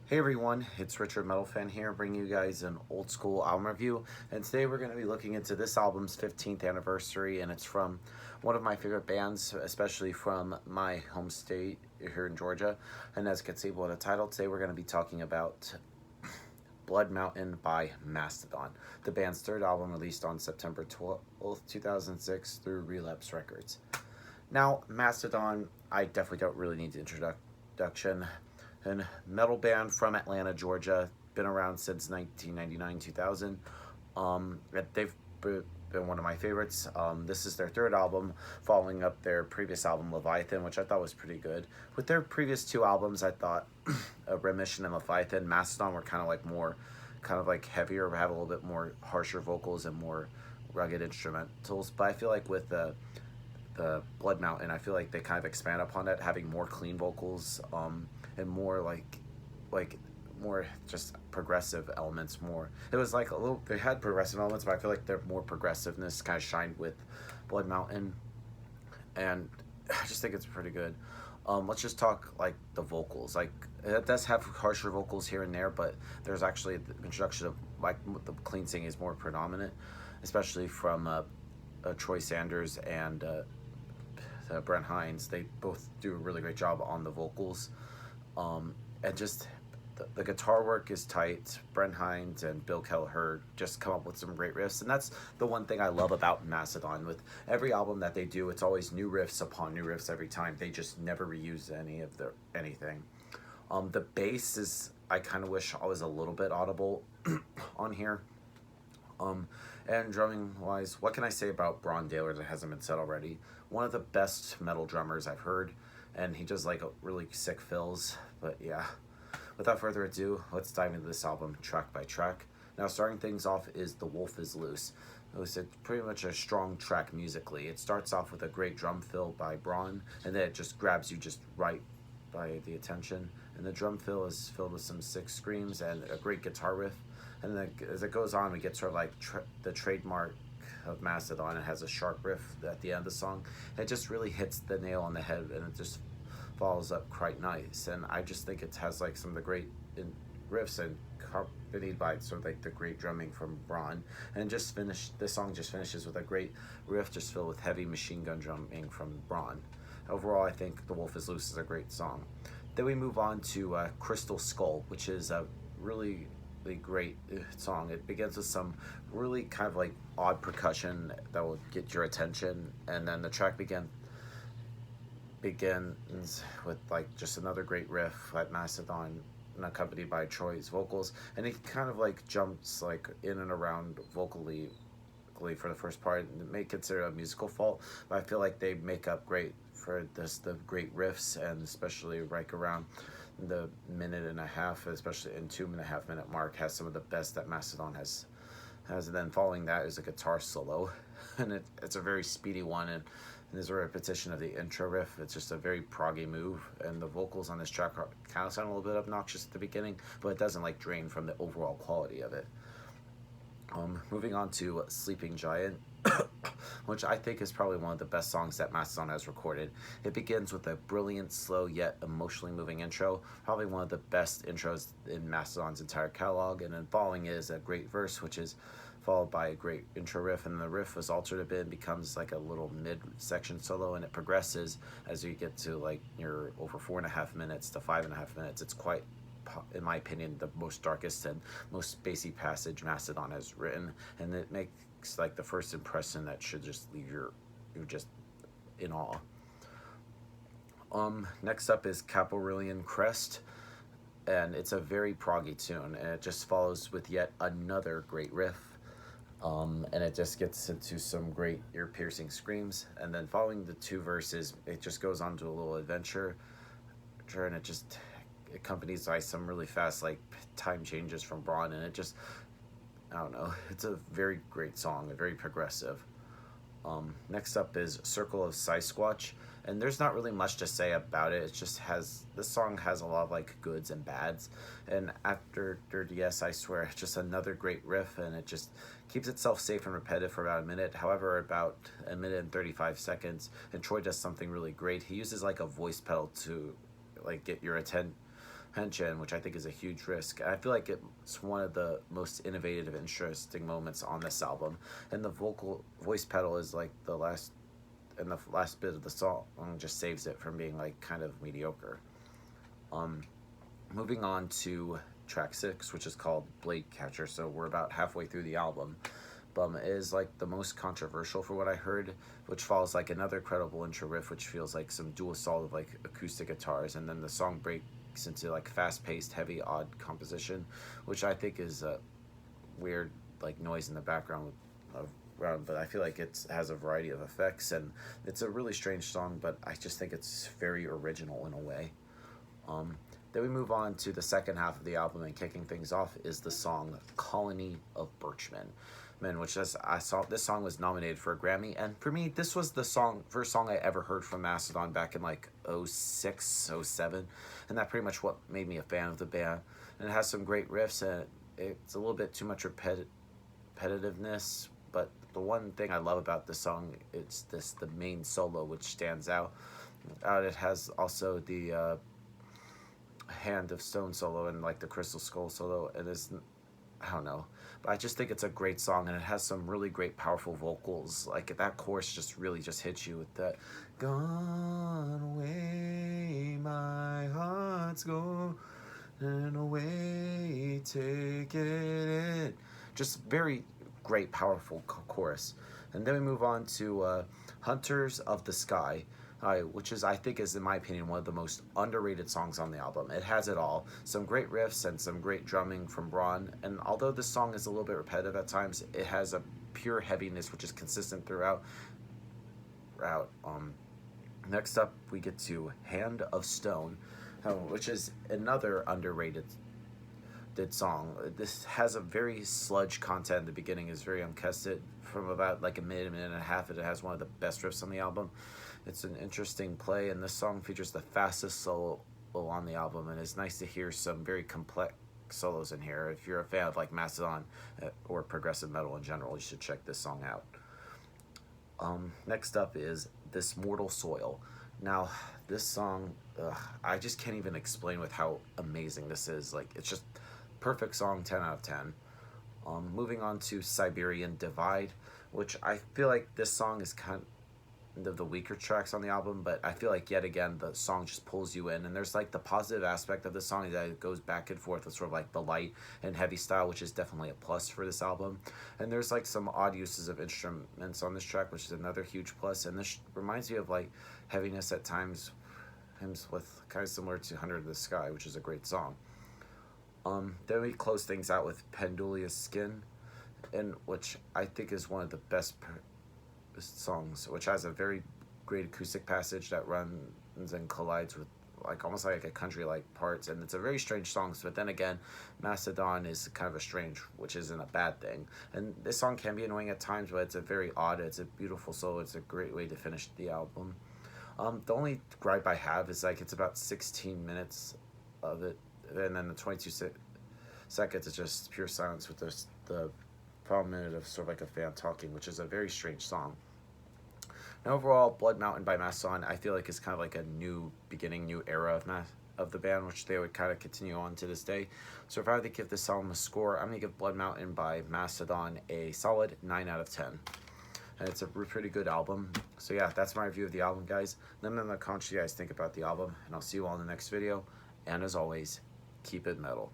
Hey everyone, it's Richard Metal Fan here, bringing you guys an old school album review. And today we're going to be looking into this album's 15th anniversary, and it's from one of my favorite bands, especially from my home state here in Georgia. And as you can see by the title, today we're going to be talking about Blood Mountain by Mastodon, the band's third album released on September 12th, 2006 through Relapse Records. Now, Mastodon, I definitely don't really need the introduction. A metal band from Atlanta, Georgia, been around since 1999, 2000. They've been one of my favorites. This is their third album, following up their previous album, Leviathan, which I thought was pretty good. With their previous two albums, I thought Remission and Leviathan, Mastodon were kind of like heavier, have a little bit more harsher vocals and more rugged instrumentals. But I feel like with the Blood Mountain, I feel like they kind of expand upon that, having more clean vocals, and more like more just progressive elements. More, it was like a little. They had progressive elements, but I feel like their more progressiveness kind of shined with Blood Mountain, and I just think it's pretty good. Let's just talk like the vocals. Like it does have harsher vocals here and there, but there's actually the introduction of like the clean singing is more predominant, especially from Troy Sanders and Brent Hines. They both do a really great job on the vocals, and just the guitar work is tight. Brent Hines and Bill Kelleher just come up with some great riffs, and that's the one thing I love about Mastodon. With every album that they do, it's always new riffs upon new riffs every time. They just never reuse any of their anything. The bass is, I kind of wish I was a little bit audible on here. And drumming wise, what can I say about Braun Daler that hasn't been said already? One of the best metal drummers I've heard, and he does like really sick fills. But yeah, without further ado, let's dive into this album track by track. Now, starting things off is The Wolf is Loose. It's pretty much a strong track musically. It starts off with a great drum fill by Braun, and then it just grabs you just right by the attention. And the drum fill is filled with some sick screams and a great guitar riff. And then as it goes on, we get sort of like the trademark of Mastodon. It has a sharp riff at the end of the song. It just really hits the nail on the head, and it just follows up quite nice. And I just think it has like some of the great riffs and accompanied by sort of like the great drumming from Braun. And this song just finishes with a great riff just filled with heavy machine gun drumming from Braun. Overall, I think The Wolf is Loose is a great song. Then we move on to Crystal Skull, which is a really great song. It begins with some really kind of like odd percussion that will get your attention, and then the track begins with like just another great riff at Mastodon, and accompanied by Troy's vocals, and it kind of like jumps like in and around vocally for the first part. It may consider a musical fault, but I feel like they make up great for the great riffs, and especially right around the minute and a half, especially in 2.5 minute mark, has some of the best that Mastodon has. And then following that is a guitar solo, and it's a very speedy one, and there's a repetition of the intro riff. It's just a very proggy move, and the vocals on this track kind of sound a little bit obnoxious at the beginning, but it doesn't like drain from the overall quality of it. Moving on to Sleeping Giant, which I think is probably one of the best songs that Mastodon has recorded. It begins with a brilliant, slow, yet emotionally moving intro, probably one of the best intros in Mastodon's entire catalog, and then following is a great verse, which is followed by a great intro riff, and the riff was altered a bit and becomes like a little mid-section solo, and it progresses as you get to like your over 4.5 minutes to 5.5 minutes. It's quite, in my opinion, the most darkest and most spacey passage Mastodon has written, and it makes like the first impression that should just leave you just in awe. Next up is Capillion Crest, and it's a very proggy tune, and it just follows with yet another great riff. And it just gets into some great ear-piercing screams, and then following the two verses, it just goes on to a little adventure, and it just accompanies by some really fast like time changes from Braun, and it just, I don't know, it's a very great song, very progressive. Next up is Circle of Sigh, Squatch, and there's not really much to say about it. It just has, this song has a lot of like goods and bads, and after Dirty S, I swear, it's just another great riff, and it just keeps itself safe and repetitive for about a minute. However, about a minute and 35 seconds, and Troy does something really great. He uses like a voice pedal to like get your tension, which I think is a huge risk. And I feel like it's one of the most innovative, interesting moments on this album. And the voice pedal is like the last bit of the song just saves it from being like kind of mediocre. Moving on to track 6, which is called Blade Catcher. So we're about halfway through the album. Is like the most controversial for what I heard, which follows like another credible intro riff, which feels like some dual assault of like acoustic guitars, and then the song breaks into like fast-paced, heavy, odd composition, which I think is a weird like noise in the background around, but I feel like it has a variety of effects, and it's a really strange song, but I just think it's very original in a way. Then we move on to the second half of the album, and kicking things off is the song Colony of Birchmen. Which I saw this song was nominated for a Grammy, and for me this was the first song I ever heard from Mastodon back in like 06, 07, and that pretty much what made me a fan of the band. And it has some great riffs, and it's a little bit too much repetitiveness, but the one thing I love about this song is the main solo, which stands out. It has also the Hand of Stone solo and like the Crystal Skull solo, and I don't know, but I just think it's a great song, and it has some really great powerful vocals. Like that chorus just really just hits you with that "Gone away, my heart's gone and away, take it in." Just very great powerful chorus. And then we move on to Hunters of the Sky, which I think is, in my opinion, one of the most underrated songs on the album. It has it all. Some great riffs and some great drumming from Braun. And although this song is a little bit repetitive at times, it has a pure heaviness which is consistent throughout. Next up, we get to Hand of Stone, which is another underrated song. This has a very sludge content. The beginning is very unkested. From about like a minute and a half, it has one of the best riffs on the album. It's an interesting play, and this song features the fastest solo on the album, and it's nice to hear some very complex solos in here. If you're a fan of like Mastodon or progressive metal in general, you should check this song out. Next up is This Mortal Soil. Now, this song, I just can't even explain with how amazing this is. Like, it's just perfect song, 10 out of 10. Moving on to Siberian Divide, which I feel like this song is kind of the weaker tracks on the album, but I feel like yet again the song just pulls you in, and there's like the positive aspect of the song is that it goes back and forth with sort of like the light and heavy style, which is definitely a plus for this album. And there's like some odd uses of instruments on this track, which is another huge plus, and this reminds me of like heaviness at times, hymns with kind of similar to Hunter of the Sky, which is a great song. Then we close things out with Pendulia's Skin, and which I think is one of the best songs, which has a very great acoustic passage that runs and collides with like almost like a country like parts, and it's a very strange song. But then again, Mastodon is kind of a strange, which isn't a bad thing, and this song can be annoying at times, but it's a very odd, it's a beautiful solo. It's a great way to finish the album. The only gripe I have is like it's about 16 minutes of it, and then the 22 seconds is just pure silence with the final minute of sort of like a fan talking, which is a very strange song. And overall, Blood Mountain by Mastodon, I feel like is kind of like a new beginning, new era of the band, which they would kind of continue on to this day. So if I were to give this album a score, I'm going to give Blood Mountain by Mastodon a solid 9 out of 10. And it's a pretty good album. So yeah, that's my review of the album, guys. Let me know in the comments what you guys think about the album, and I'll see you all in the next video. And as always, keep it metal.